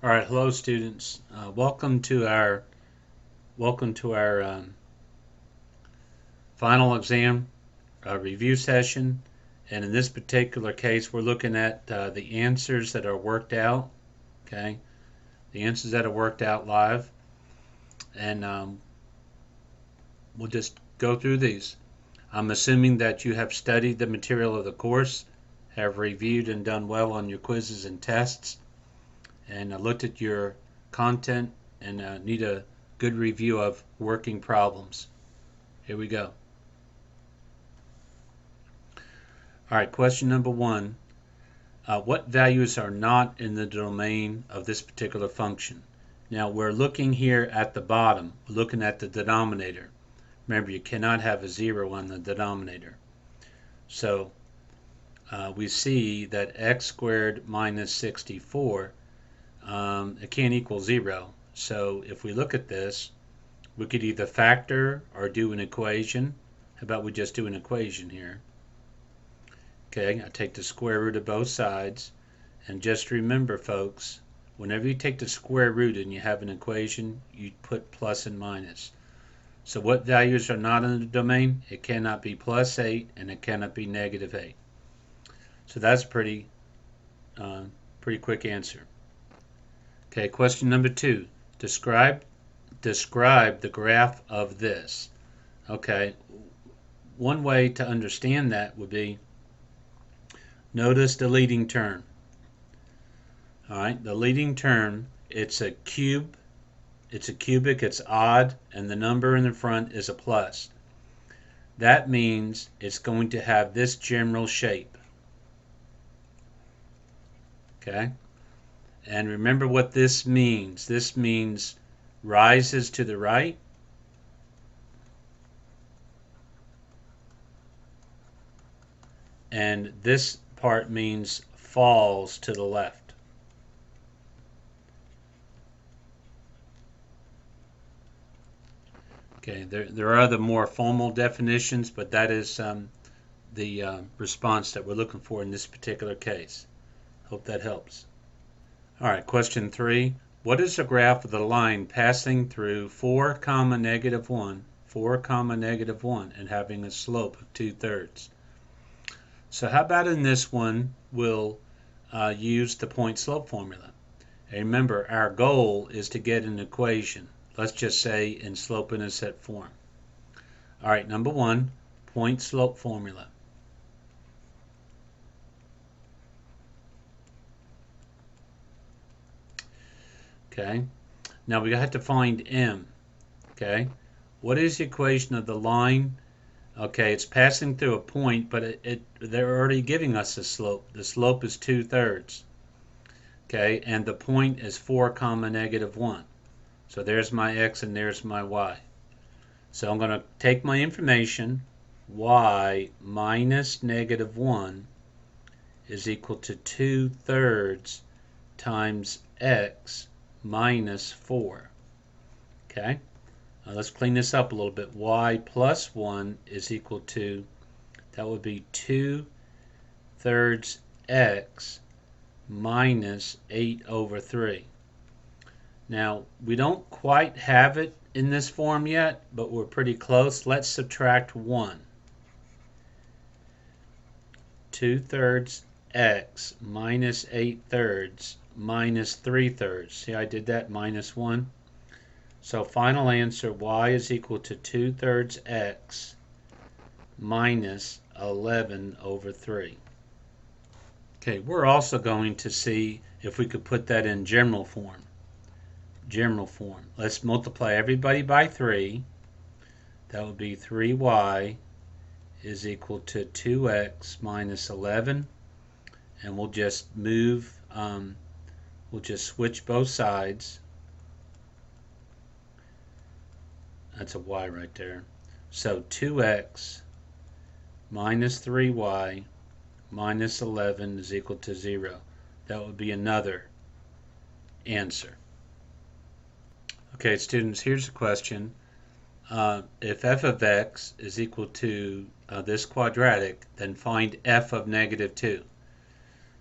All right, hello students. Welcome to our final exam review session, and in this particular case, we're looking at the answers that are worked out. Okay, the answers that are worked out live, and we'll just go through these. I'm assuming that you have studied the material of the course, have reviewed and done well on your quizzes and tests, and looked at your content and need a good review of working problems. Here we go. All right, question number one. What values are not in the domain of this particular function? Now we're looking here at the bottom, we're looking at the denominator. Remember, you cannot have a zero on the denominator. So we see that x squared minus 64, it can't equal zero. So if we look at this, we could either factor or do an equation. How about we just do an equation here? Okay, I take the square root of both sides. And just remember, folks, whenever you take the square root and you have an equation, you put plus and minus. So what values are not in the domain? It cannot be plus 8 and it cannot be negative 8. So that's pretty quick answer. Okay, question number 2. Describe the graph of this. Okay, one way to understand that would be, notice the leading term. All right, the leading term, it's a cube, it's a cubic, it's odd, and the number in the front is a plus. That means it's going to have this general shape. Okay, and remember what this means. This means rises to the right, and this part means falls to the left. Okay, there are other more formal definitions, but that is the response that we're looking for in this particular case. Hope that helps. All right, question 3. What is the graph of the line passing through 4 comma negative 1, 4 comma negative 1, and having a slope of 2/3? So how about in this one, we'll use the point slope formula. And remember, our goal is to get an equation. Let's just say in slope-intercept form. All right, number 1, point slope formula. Okay, now we have to find m. Okay, what is the equation of the line? Okay, it's passing through a point, but they're already giving us a slope. The slope is 2/3. Okay, and the point is 4 comma negative 1. So there's my x and there's my y. So I'm going to take my information, y minus negative 1 is equal to 2/3 times x minus 4. Okay, let's clean this up a little bit. Y plus 1 is equal to, that would be 2/3 x minus 8/3. Now, we don't quite have it in this form yet, but we're pretty close. Let's subtract 1. 2/3 x minus 8/3 minus 3/3. See, I did that minus 1. So final answer, y is equal to 2/3 x minus 11/3. Okay, we're also going to see if we could put that in general form. Let's multiply everybody by 3. That would be 3y is equal to 2x minus 11. And we'll just move, we'll just switch both sides. That's a y right there. So 2x minus 3y minus 11 is equal to 0. That would be another answer. Okay, students, here's a question. If f of x is equal to this quadratic, then find f of negative 2.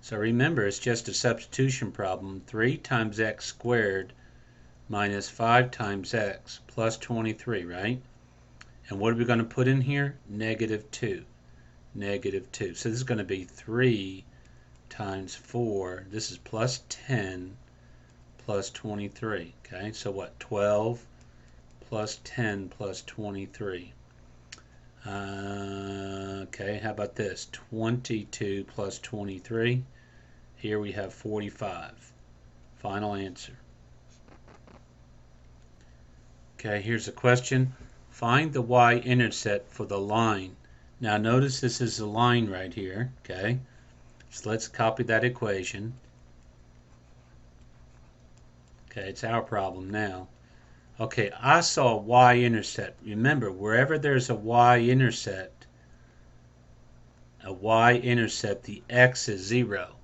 So remember, it's just a substitution problem. 3 times x squared minus 5 times x plus 23, right? And what are we going to put in here? Negative 2. Negative 2. So this is going to be 3 times 4. This is plus 10 plus 23. Okay, so what? 12 plus 10 plus 23. Okay, how about this? 22 plus 23. Here we have 45. Final answer. Okay, here's a question. Find the y-intercept for the line. Now notice this is a line right here, okay? So let's copy that equation. Okay, it's our problem now. Okay, I saw y-intercept. Remember, wherever there's a y-intercept, the x is 0.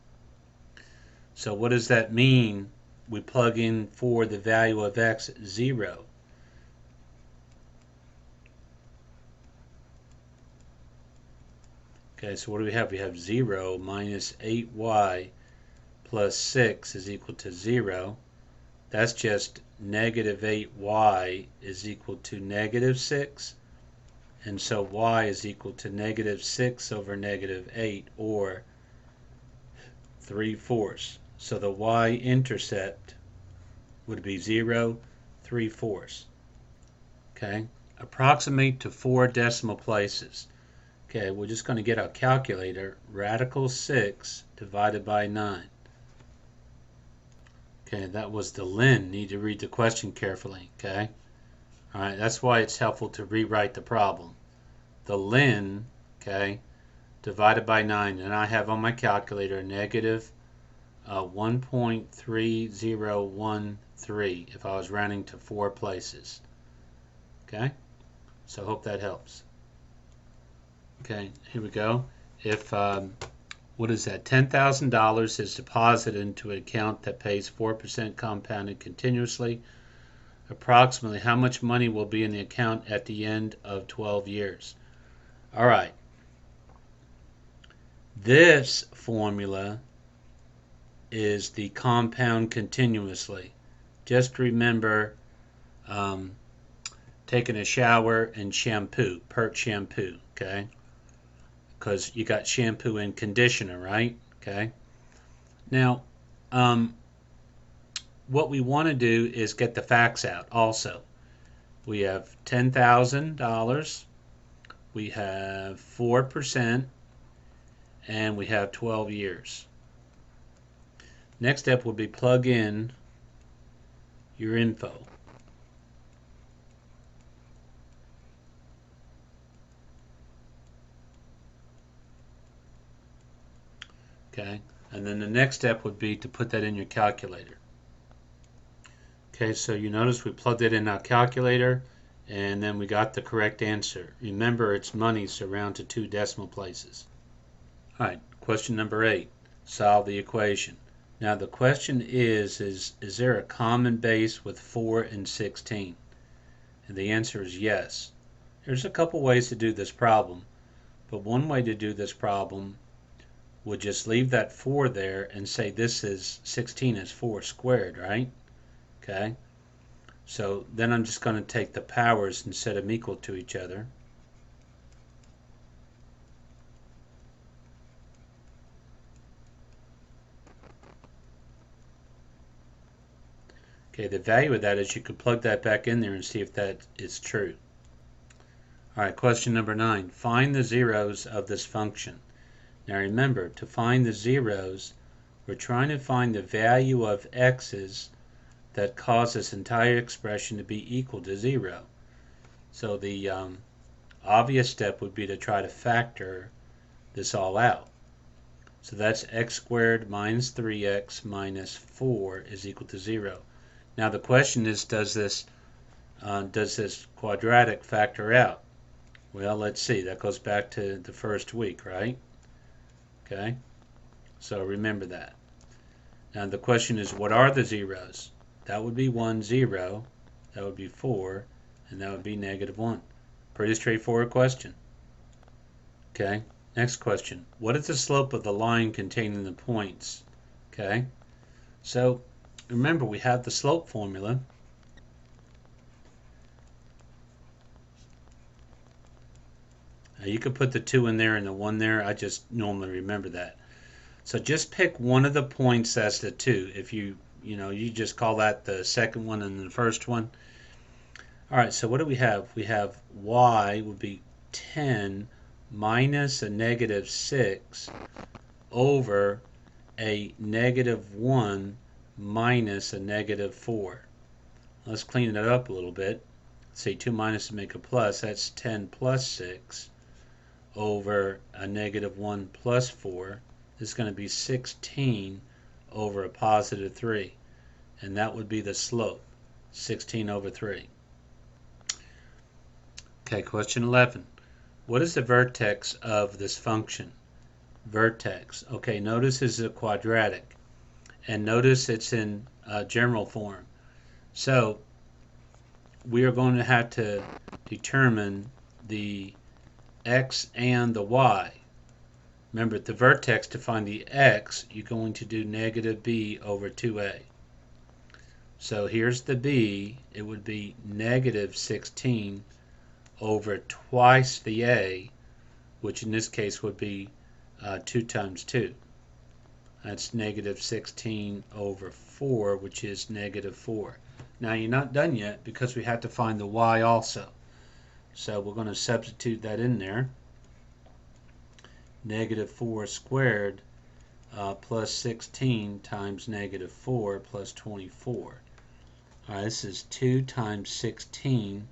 So what does that mean? We plug in for the value of x 0. Okay, so what do we have? We have 0 minus 8y plus 6 is equal to 0. That's just negative 8y is equal to negative 6. And so y is equal to negative 6 over negative 8, or 3/4. So the y-intercept would be 0, 3/4. Okay, approximate to 4 decimal places. Okay, we're just going to get our calculator. Radical 6 divided by 9. Okay, that was the ln. Need to read the question carefully. Okay, all right, that's why it's helpful to rewrite the problem. The ln, okay, divided by 9, and I have on my calculator negative 1.3013 if I was rounding to 4 places. Okay, so I hope that helps. Okay, here we go. If, what is that, $10,000 is deposited into an account that pays 4% compounded continuously, approximately how much money will be in the account at the end of 12 years? All right. This formula is the compound continuously. Just remember taking a shower and shampoo, Pert shampoo, okay? Because you got shampoo and conditioner, right? Okay. Now, what we want to do is get the facts out also. We have $10,000, we have 4%, and we have 12 years. Next step would be plug in your info. Okay, and then the next step would be to put that in your calculator. Okay, so you notice we plugged it in our calculator and then we got the correct answer. Remember, it's money, so round to 2 decimal places. All right, question number 8. Solve the equation. Now the question is there a common base with 4 and 16? And the answer is yes. There's a couple ways to do this problem, but one way to do this problem would just leave that 4 there and say this is 16 is 4 squared, right? Okay, so then I'm just going to take the powers and set them equal to each other. Okay, the value of that is you could plug that back in there and see if that is true. All right, question number 9. Find the zeros of this function. Now remember, to find the zeros, we're trying to find the value of x's that cause this entire expression to be equal to 0. So the obvious step would be to try to factor this all out. So that's x squared minus 3x minus 4 is equal to 0. Now the question is, does this quadratic factor out? Well, let's see. That goes back to the first week, right? Okay, so remember that. Now the question is, what are the zeros? That would be 1, 0, that would be 4, and that would be negative 1. Pretty straightforward question. Okay, Next question. What is the slope of the line containing the points? Okay, so remember we have the slope formula. You could put the 2 in there and the 1 there. I just normally remember that. So just pick one of the points as the 2. If you just call that the second one and the first one. All right, so what do we have? We have y would be 10 minus a negative 6 over a negative 1 minus a negative 4. Let's clean it up a little bit. Say 2 minus to make a plus. That's 10 plus 6 over a negative 1 plus 4. This is going to be 16 over a positive 3. And that would be the slope, 16 over 3. Okay, question 11. What is the vertex of this function? Vertex. Okay, notice this is a quadratic. And notice it's in general form. So we are going to have to determine the x and the y. Remember, the vertex, to find the x, you're going to do negative b over 2a. So here's the b. It would be negative 16 over twice the a, which in this case would be 2 times 2. That's negative 16 over 4, which is negative 4. Now you're not done yet because we have to find the y also. So we're going to substitute that in there. Negative 4 squared plus 16 times negative 4 plus 24. All right, this is 2 times 16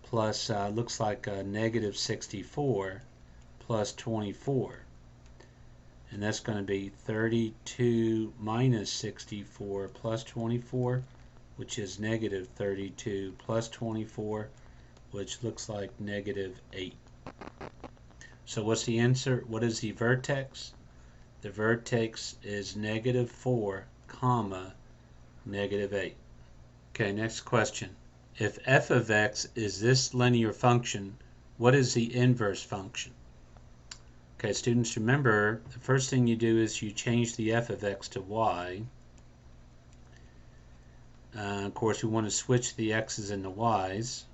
plus, looks like negative 64 plus 24. And that's going to be 32 minus 64 plus 24, which is negative 32 plus 24, which looks like negative 8. So what's the answer? What is the vertex? The vertex is negative 4, comma, negative 8. Okay, next question. If f of x is this linear function, what is the inverse function? Okay, students, remember, the first thing you do is you change the f of x to y. Of course, we want to switch the x's and the y's.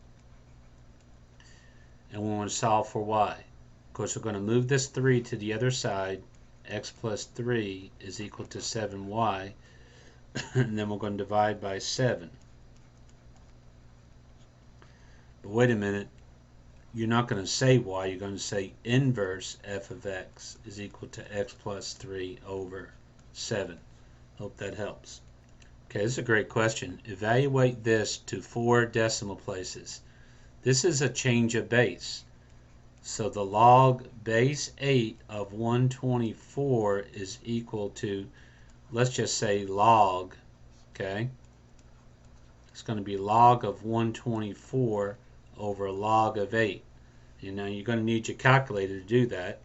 And we want to solve for y. Of course, we're going to move this 3 to the other side. X plus 3 is equal to 7y. And then we're going to divide by 7. But wait a minute. You're not going to say y, you're going to say inverse f of x is equal to x plus 3 over 7. Hope that helps. Okay, this is a great question. Evaluate this to 4 decimal places. This is a change of base. So the log base 8 of 124 is equal to, let's just say log, okay? It's going to be log of 124 over log of 8. And now you're going to need your calculator to do that.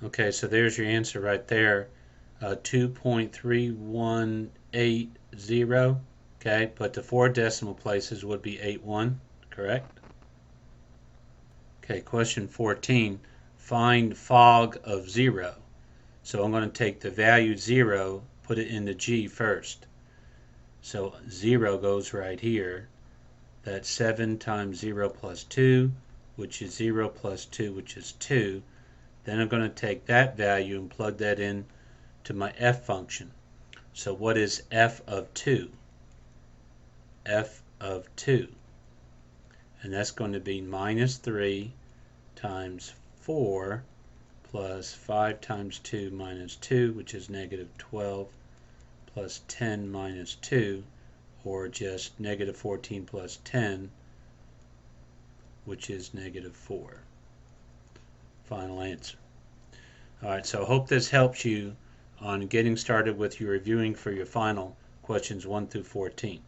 Okay, so there's your answer right there. 2.3180. Okay, but the 4 decimal places would be 81, correct? Okay, question 14. Find fog of 0. So I'm going to take the value 0, put it in the G first. So 0 goes right here. That's 7 times 0 plus 2, which is 0 plus 2, which is 2. Then I'm going to take that value and plug that in to my f function. So what is f of 2? F of 2. And that's going to be minus 3 times 4 plus 5 times 2 minus 2, which is negative 12, plus 10 minus 2, or just negative 14 plus 10, which is negative 4. Final answer. Alright, so I hope this helps you on getting started with your reviewing for your final questions 1 through 14.